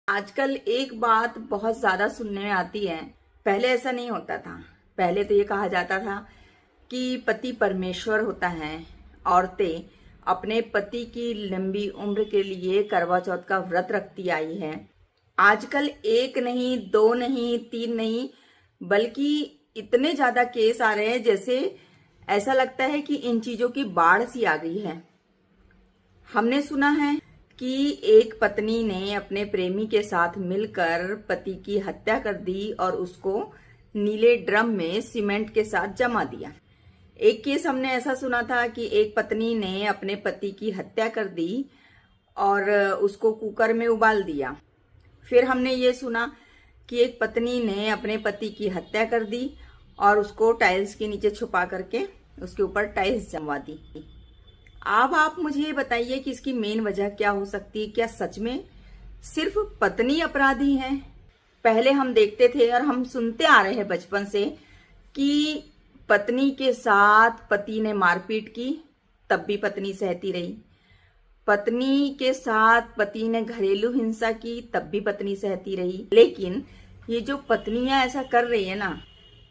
आजकल एक बात बहुत ज्यादा सुनने में आती है। पहले ऐसा नहीं होता था। पहले तो ये कहा जाता था कि पति परमेश्वर होता है। औरतें अपने पति की लंबी उम्र के लिए करवा चौथ का व्रत रखती आई है। आजकल एक नहीं, दो नहीं, तीन नहीं, बल्कि इतने ज्यादा केस आ रहे हैं जैसे ऐसा लगता है कि इन चीजों की बाढ़ सी आ गई है। हमने सुना है कि एक पत्नी ने अपने प्रेमी के साथ मिलकर पति की हत्या कर दी और उसको नीले ड्रम में सीमेंट के साथ जमा दिया। एक केस हमने ऐसा सुना था कि एक पत्नी ने अपने पति की हत्या कर दी और उसको कुकर में उबाल दिया। फिर हमने ये सुना कि एक पत्नी ने अपने पति की हत्या कर दी और उसको टाइल्स के नीचे छुपा करके उसके ऊपर टाइल्स जमवा दी। अब आप मुझे ये बताइए कि इसकी मेन वजह क्या हो सकती है। क्या सच में सिर्फ पत्नी अपराधी है? पहले हम देखते थे और हम सुनते आ रहे हैं बचपन से कि पत्नी के साथ पति ने मारपीट की तब भी पत्नी सहती रही, पत्नी के साथ पति ने घरेलू हिंसा की तब भी पत्नी सहती रही। लेकिन ये जो पत्नियां ऐसा कर रही है ना,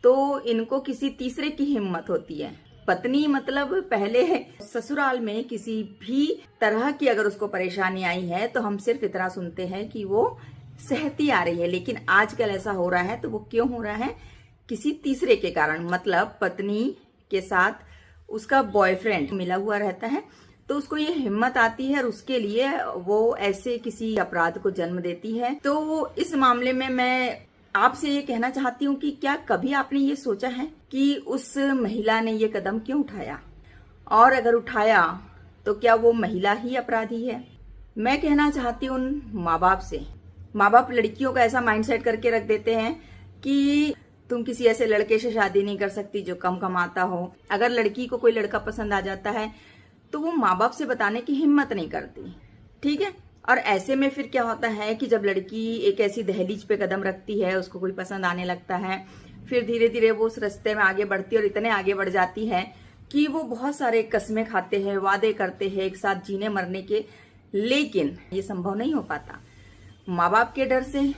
तो इनको किसी तीसरे की हिम्मत होती है। पत्नी मतलब पहले ससुराल में किसी भी तरह की अगर उसको परेशानी आई है तो हम सिर्फ इतना सुनते हैं कि वो सहती आ रही है। लेकिन आजकल ऐसा हो रहा है तो वो क्यों हो रहा है? किसी तीसरे के कारण। मतलब पत्नी के साथ उसका बॉयफ्रेंड मिला हुआ रहता है तो उसको ये हिम्मत आती है और उसके लिए वो ऐसे किसी अपराध को जन्म देती है। तो इस मामले में मैं आपसे ये कहना चाहती हूँ कि क्या कभी आपने ये सोचा है कि उस महिला ने ये कदम क्यों उठाया, और अगर उठाया तो क्या वो महिला ही अपराधी है? मैं कहना चाहती हूँ उन माँ बाप से। माँ बाप लड़कियों का ऐसा माइंडसेट करके रख देते हैं कि तुम किसी ऐसे लड़के से शादी नहीं कर सकती जो कम कमाता हो। अगर लड़की को कोई लड़का पसंद आ जाता है तो वो माँ बाप से बताने की हिम्मत नहीं करती। ठीक है। और ऐसे में फिर क्या होता है कि जब लड़की एक ऐसी दहलीज पे कदम रखती है, उसको कोई पसंद आने लगता है, फिर धीरे धीरे वो उस रास्ते में आगे बढ़ती है और इतने आगे बढ़ जाती है कि वो बहुत सारे कस्में खाते हैं, वादे करते हैं एक साथ जीने मरने के। लेकिन ये संभव नहीं हो पाता। माँ बाप के डर से,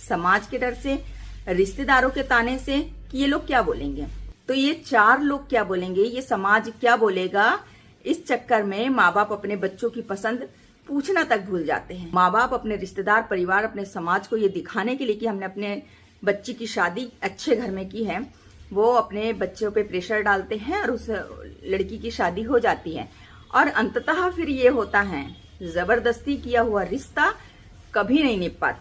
समाज के डर से, रिश्तेदारों के ताने से कि ये लोग क्या बोलेंगे, तो ये चार लोग क्या बोलेंगे, ये समाज क्या बोलेगा, इस चक्कर में माँ बाप अपने बच्चों की पसंद पूछना तक भूल जाते हैं। माँ बाप अपने रिश्तेदार, परिवार, अपने समाज को ये दिखाने के लिए कि हमने अपने बच्ची की शादी अच्छे घर में की है, वो अपने बच्चों पे प्रेशर डालते हैं और उस लड़की की शादी हो जाती है। और अंततः फिर ये होता है, जबरदस्ती किया हुआ रिश्ता कभी नहीं निभ पाता।